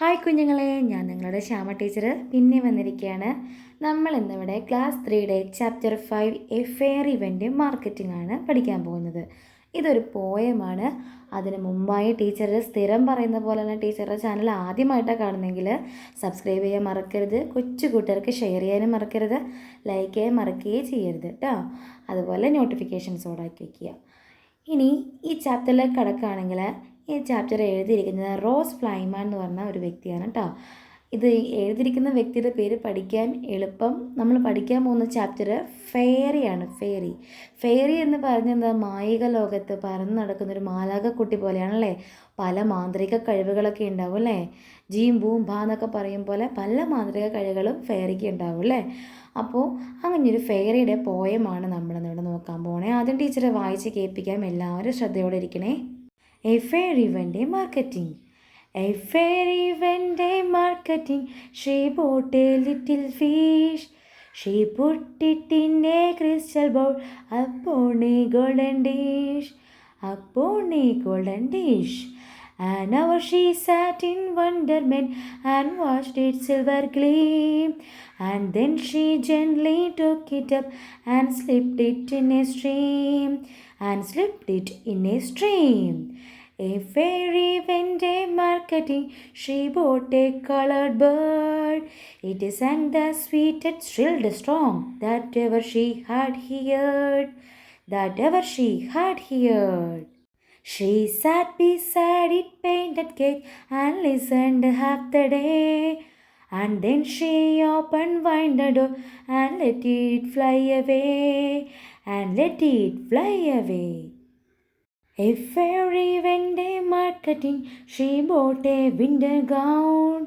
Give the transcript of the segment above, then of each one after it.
Hi കുഞ്ഞുങ്ങളെ, ഞാൻ നിങ്ങളുടെ ശ്യാമ ടീച്ചർ പിന്നെ വന്നിരിക്കുകയാണ്. നമ്മൾ ഇന്നിവിടെ ക്ലാസ് 3യുടെ chapter 5 a fairy went marketing ആണ് പഠിക്കാൻ പോകുന്നത്. ഇതൊരു പോയമാണ്. അതിന് മുമ്പായി ടീച്ചർ സ്ഥിരം പറയുന്ന പോലെ തന്നെ ടീച്ചറുടെ ചാനൽ ആദ്യമായിട്ടാണ് കാണുന്നെങ്കിൽ സബ്സ്ക്രൈബ് ചെയ്യാൻ മറക്കരുത്, കൊച്ചു കൂട്ടുകാർക്ക് ഷെയർ ചെയ്യാനും മറക്കരുത്, ലൈക്ക് ചെയ്യാൻ മറക്കുകയും ചെയ്യരുത് കേട്ടോ. അതുപോലെ നോട്ടിഫിക്കേഷൻസ് ഓണാക്കി വയ്ക്കുക. ഇനി ഈ ചാപ്റ്ററിലേക്ക് കടക്കുകയാണെങ്കിൽ ഈ ചാപ്റ്റർ എഴുതിയിരിക്കുന്നത് റോസ് ഫ്ലൈമാൻ എന്ന് പറഞ്ഞ ഒരു വ്യക്തിയാണ് കേട്ടോ. ഇത് എഴുതിയിരിക്കുന്ന വ്യക്തിയുടെ പേര് പഠിക്കാൻ എളുപ്പം. നമ്മൾ പഠിക്കാൻ പോകുന്ന ചാപ്റ്റർ ഫെയറിയാണ്. ഫെയറി എന്ന് പറഞ്ഞത് മായിക ലോകത്ത് പറന്ന് നടക്കുന്നൊരു മാലാകക്കുട്ടി പോലെയാണല്ലേ. പല മാന്ത്രിക കഴിവുകളൊക്കെ ഉണ്ടാവും അല്ലേ. ജീം ബൂം ഭാ എന്നൊക്കെ പറയും പോലെ പല മാന്ത്രിക കഴിവുകളും ഫെയറിക്ക് ഉണ്ടാവും അല്ലേ. അപ്പോൾ അങ്ങനെയൊരു ഫെയറിയുടെ പോയമാണ് നമ്മളിന്നിവിടെ നോക്കാൻ പോകണേ. ആദ്യം ടീച്ചറെ വായിച്ച് കേൾപ്പിക്കാം, എല്ലാവരും ശ്രദ്ധയോടെ ഇരിക്കണേ. A fairy went a marketing. A fairy went a marketing. She bought a little fish. She put it in a crystal bowl upon a golden dish. Upon a golden dish. An hour she sat in wonderment and watched its silver gleam. And then she gently took it up and slipped it in a stream. A fairy went a marketing. She bought a colored bird. It sang the sweetest, shrilled song that ever she had heard. She sat beside it painted cage and listened half the day. And then she opened wide the door and let it fly away. A fairy went a marketing. She bought a winter gown,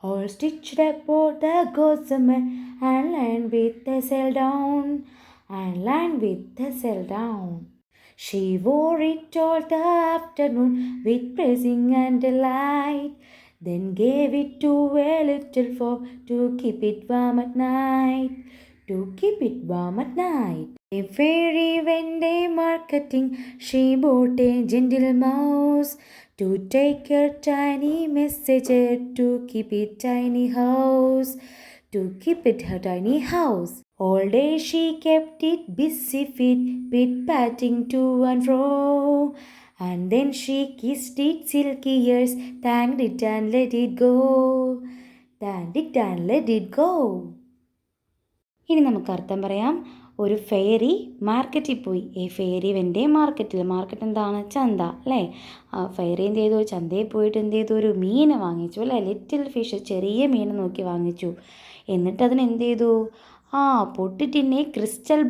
all stitched about the gossamer and lined with the cell down. She wore it all the afternoon with praising and delight, then gave it to a little frog to keep it warm at night. A fairy went a marketing. She bought a gentle mouse to take her tiny messenger to keep it her tiny house. All day she kept it busy pit-patting to and fro. And then she kissed its silky ears, thanked it and let it go. ഇനി നമുക്ക് അർത്ഥം പറയാം. ഒരു fairy മാർക്കറ്റിൽ പോയി. Fairy വെൻ്റെ market എന്താണ്? ചന്ത അല്ലേ. ഫെയറി എന്ത് ചെയ്തു? ചന്തയിൽ പോയിട്ട് എന്ത് ചെയ്തു? ഒരു മീനെ വാങ്ങിച്ചു അല്ലേ. ലിറ്റിൽ ഫിഷ്, ചെറിയ മീൻ നോക്കി വാങ്ങിച്ചു. എന്നിട്ട് അതിന് എന്ത് ചെയ്തു? പൊട്ടിട്ടിന്നെ ഒരു ക്രിസ്റ്റൽ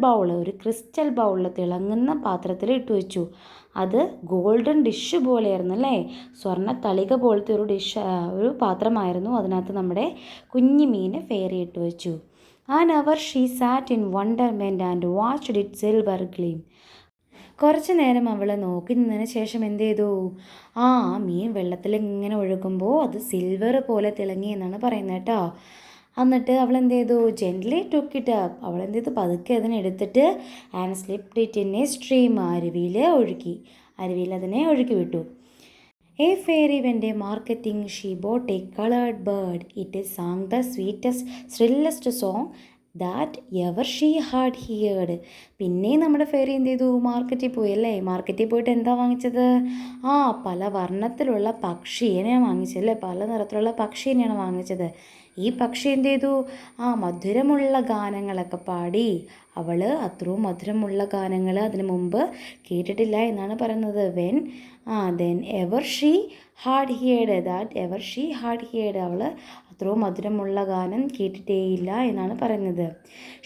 ബൗളിൽ തിളങ്ങുന്ന പാത്രത്തിൽ ഇട്ട് വെച്ചു. അത് ഗോൾഡൻ ഡിഷ് പോലെയായിരുന്നു അല്ലേ. സ്വർണ്ണ തളിക പോലത്തെ ഒരു പാത്രമായിരുന്നു. അതിനകത്ത് നമ്മുടെ കുഞ്ഞു മീനെ ഫെയറി ഇട്ട് വെച്ചു. An hour she sat in wonderment and watched its silver gleam. കുറച്ച് നേരം അവൾ നോക്കി നിന്നതിന് ശേഷം എന്ത് ചെയ്തു? മീൻ വെള്ളത്തിൽ ഇങ്ങനെ ഒഴുകുമ്പോൾ അത് സിൽവർ പോലെ തിളങ്ങി എന്നാണ് പറയുന്നത് കേട്ടോ. എന്നിട്ട് അവൾ എന്ത് ചെയ്തു? Gently took it up. അവൾ എന്ത് ചെയ്തു? പതുക്കെ അതിനെടുത്തിട്ട് and slipped it in a stream. അരുവിയിൽ അതിനെ ഒഴുക്കി വിട്ടു. A fairy went a marketing. She bought a colored bird. It sang the sweetest, shrillest song that ever she had heard. പിന്നെ നമ്മുടെ ഫെയറി എന്ത് ചെയ്തു? മാർക്കറ്റിൽ പോയി അല്ലേ. മാർക്കറ്റിൽ പോയിട്ട് എന്താ വാങ്ങിച്ചത്? പല വർണ്ണത്തിലുള്ള പക്ഷിയെയാണ് വാങ്ങിച്ചല്ലേ. പല നിറത്തിലുള്ള പക്ഷിയെയാണ് വാങ്ങിച്ചത്. ഈ പക്ഷി എന്ത് ചെയ്തു? മധുരമുള്ള ഗാനങ്ങളൊക്കെ പാടി. അവൾ അത്രയും മധുരമുള്ള ഗാനങ്ങൾ അതിനു മുമ്പ് കേട്ടിട്ടില്ല എന്നാണ് പറയുന്നത്. then ever she had heard. അവൾ അത്രയും മധുരമുള്ള ഗാനം കേട്ടിട്ടേയില്ല എന്നാണ് പറയുന്നത്.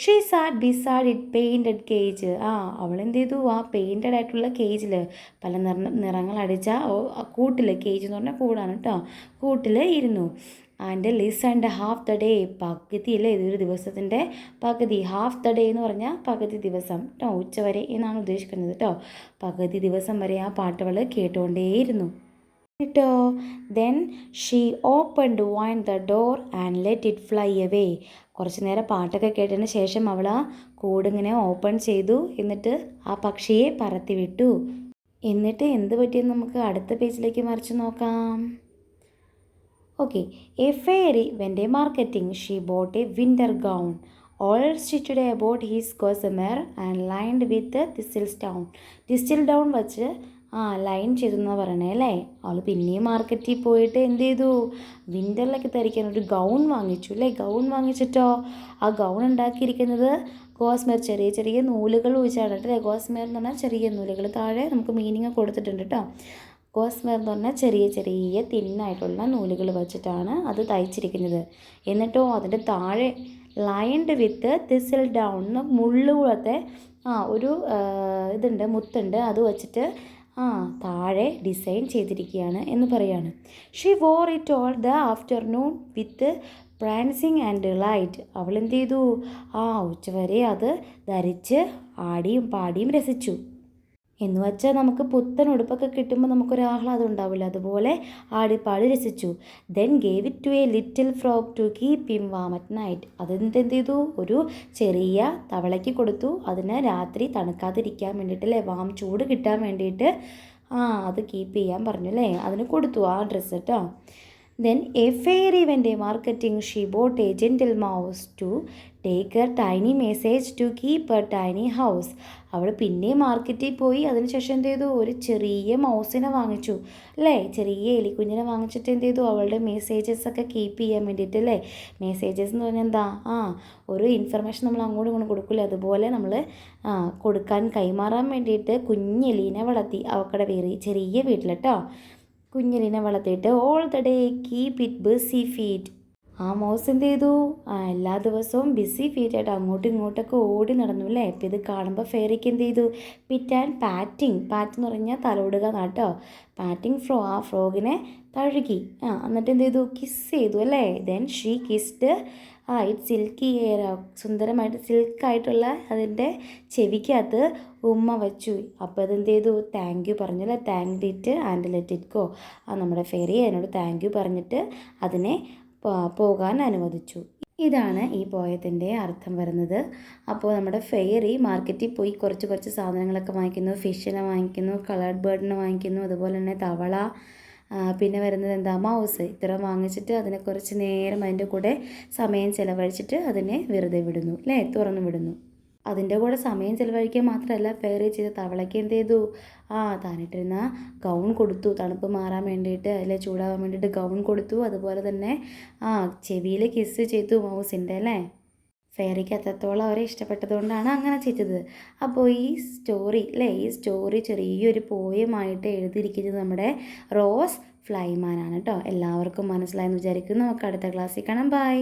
She SAT beside it painted cage. അവൾ എന്ത് ചെയ്തു? പെയിൻറ്റഡ് ആയിട്ടുള്ള കേജിൽ പല നിറങ്ങൾ അടിച്ച കേജ് എന്ന് പറഞ്ഞാൽ കൂടാണ് കേട്ടോ. കൂട്ടിൽ ഇരുന്നു. And listened half the day. പകുതിയില്ലേ, ഇതൊരു ദിവസത്തിൻ്റെ പകുതി. ഹാഫ് ദ ഡേ എന്ന് പറഞ്ഞാൽ പകുതി ദിവസം കേട്ടോ. ഉച്ചവരെ എന്നാണ് ഉദ്ദേശിക്കുന്നത് കേട്ടോ. പകുതി ദിവസം വരെ ആ പാട്ടുകൾ കേട്ടുകൊണ്ടേയിരുന്നു കേട്ടോ. Then she opened wide the door and let it fly away. കുറച്ച് നേരം പാട്ടൊക്കെ കേട്ടതിന് ശേഷം അവൾ കൂടിങ്ങനെ ഓപ്പൺ ചെയ്തു. എന്നിട്ട് ആ പക്ഷിയെ പറത്തി വിട്ടു. എന്നിട്ട് എന്ത് പറ്റിയെന്ന് നമുക്ക് അടുത്ത പേജിലേക്ക് മറിച്ച് നോക്കാം. Okay. A fairy went a marketing. She bought a winter gown all stitched about with gossamer and lined with thistledown വച്ച് ലൈൻ ചെയ്തെന്നാണ് പറയണേ അല്ലേ. അവൾ പിന്നെയും മാർക്കറ്റിൽ പോയിട്ട് എന്ത് ചെയ്തു, വിൻ്ററിലൊക്കെ ധരിക്കാൻ ഒരു ഗൗൺ വാങ്ങിച്ചു അല്ലേ. ഗൗൺ വാങ്ങിച്ചിട്ടോ ആ ഗൗൺ ഉണ്ടാക്കിയിരിക്കുന്നത് ഗോസ്മേർ ചെറിയ ചെറിയ നൂലുകൾ വെച്ചാണ് കേട്ടോ. ഗോസ്മേർ എന്ന് പറഞ്ഞാൽ ചെറിയ നൂലുകൾ. താഴെ നമുക്ക് മീനിങ് കൊടുത്തിട്ടുണ്ട് കേട്ടോ. ഗോസ്മേർ എന്ന് പറഞ്ഞാൽ ചെറിയ ചെറിയ തിന്നായിട്ടുള്ള നൂലുകൾ വെച്ചിട്ടാണ് അത് തയ്ച്ചിരിക്കുന്നത്. എന്നിട്ടോ അതിൻ്റെ താഴെ ലൈൻഡ് വിത്ത് തിസിൽ ഡൗൺ മുള്ളുകൂടത്തെ ഒരു ഇതുണ്ട്, മുത്തുണ്ട്, അത് വെച്ചിട്ട് താഴെ ഡിസൈൻ ചെയ്തിരിക്കുകയാണ് എന്ന് പറയാണ്. She wore it all the afternoon with prancing and delight. അവൾ എന്ത് ചെയ്തു, ഉച്ചവരെ അത് ധരിച്ച് ആടിയും പാടിയും രസിച്ചു. എന്ന് വെച്ചാൽ നമുക്ക് പുത്തൻ ഉടുപ്പൊക്കെ കിട്ടുമ്പോൾ നമുക്കൊരാഹ്ലാദം ഉണ്ടാവില്ല, അതുപോലെ ആടിപ്പാടി രസിച്ചു. Then gave it to a little frog to keep him warm at night. അതെന്ത് ചെയ്തു, ഒരു ചെറിയ തവളയ്ക്ക് കൊടുത്തു. അതിന് രാത്രി തണുക്കാതിരിക്കാൻ വേണ്ടിയിട്ട് അല്ലേ, ചൂട് കിട്ടാൻ വേണ്ടിയിട്ട് അത് കീപ്പ് ചെയ്യാൻ പറഞ്ഞു അല്ലേ, അതിന് കൊടുത്തു ആ ഡ്രസ്സ് കേട്ടോ. Then a fairy went a marketing. She bought a gentle mouse to take her tiny message to keep her tiny house. അവൾ പിന്നെ മാർക്കറ്റിൽ പോയി അതിനുശേഷം എന്ത് ചെയ്തു, ഒരു ചെറിയ മൗസിനെ വാങ്ങിച്ചു അല്ലേ. ചെറിയ എലിക്കുഞ്ഞിനെ വാങ്ങിച്ചിട്ട് എന്ത് ചെയ്തു, അവളുടെ മെസ്സേജസ് ഒക്കെ കീപ്പ് ചെയ്യാൻ വേണ്ടിയിട്ട് അല്ലേ. മെസ്സേജസ് എന്ന് പറഞ്ഞാൽ എന്താ, ഒരു ഇൻഫർമേഷൻ നമ്മൾ അങ്ങോട്ടും ഇങ്ങോട്ടും കൊടുക്കില്ല, അതുപോലെ നമ്മൾ കൊടുക്കാൻ കൈമാറാൻ വേണ്ടിയിട്ട് കുഞ്ഞെലീനെ വളർത്തി അവക്കടെ ചെറിയ വീട്ടിൽ കേട്ടോ. കുഞ്ഞെലിനെ വളർത്തിയിട്ട് all the day keep it busy feet. ആ മൗസ് എന്ത് ചെയ്തു, എല്ലാ ദിവസവും ബിസി ഫീറ്റായിട്ട് അങ്ങോട്ടും ഇങ്ങോട്ടൊക്കെ ഓടി നടന്നു അല്ലേ. അപ്പം ഇത് കാണുമ്പോൾ ഫെയറിക്ക് എന്ത് ചെയ്തു, പിറ്റ് ആൻഡ് പാറ്റ് എന്ന് പറഞ്ഞാൽ തലോടുക കേട്ടോ. പാറ്റിംഗ് ആ ഫ്രോഗിനെ തഴുകി, എന്നിട്ട് എന്ത് ചെയ്തു, കിസ് ചെയ്തു അല്ലേ. Then she kissed it silky ear. സുന്ദരമായിട്ട് സിൽക്കായിട്ടുള്ള അതിൻ്റെ ചെവിക്കകത്ത് ഉമ്മ വച്ചു. അപ്പോൾ അതെന്ത് ചെയ്തു, താങ്ക് യു പറഞ്ഞല്ലേ. Thank it and let it go. നമ്മുടെ ഫെയറി അതിനോട് താങ്ക് യു പറഞ്ഞിട്ട് അതിനെ പോകാൻ അനുവദിച്ചു. ഇതാണ് ഈ പോയത്തിൻ്റെ അർത്ഥം വരുന്നത്. അപ്പോൾ നമ്മുടെ ഫെയറി മാർക്കറ്റിൽ പോയി കുറച്ച് സാധനങ്ങളൊക്കെ വാങ്ങിക്കുന്നു. ഫിഷിനെ വാങ്ങിക്കുന്നു, കളർഡ് ബേർഡിനെ വാങ്ങിക്കുന്നു, അതുപോലെ തന്നെ തവള, പിന്നെ വരുന്നത് എന്താ, മൗസ്. ഇത്ര വാങ്ങിച്ചിട്ട് അതിനെ കുറച്ച് നേരം അതിൻ്റെ കൂടെ സമയം ചിലവഴിച്ചിട്ട് അതിനെ വെറുതെ വിടുന്നു അല്ലേ, തുറന്നു വിടുന്നു. അതിൻ്റെ കൂടെ സമയം ചിലവഴിക്കുക മാത്രമല്ല, ഫെയറി ചെയ്ത തവളയ്ക്ക് എന്ത് ചെയ്തു, താനിട്ടിരുന്ന ഗൗൺ കൊടുത്തു, തണുപ്പ് മാറാൻ വേണ്ടിയിട്ട് അല്ലെ, ചൂടാവാൻ വേണ്ടിയിട്ട് ഗൗൺ കൊടുത്തു. അതുപോലെ തന്നെ ചെവിയിൽ കിസ് ചെയ്തു മൗസിൻ്റെ അല്ലേ. ഫെയറിക്ക് അത്രത്തോളം അവരെ ഇഷ്ടപ്പെട്ടതുകൊണ്ടാണ് അങ്ങനെ ചെയ്തത്. അപ്പോൾ ഈ സ്റ്റോറി ചെറിയൊരു പോയമായിട്ട് എഴുതിയിരിക്കുന്നത് നമ്മുടെ റോസ് ഫ്ലൈമാനാണ് കേട്ടോ. എല്ലാവർക്കും മനസ്സിലായെന്ന് വിചാരിക്കുന്നു. നമുക്ക് അടുത്ത ക്ലാസ്സിൽ കാണാം. ബൈ.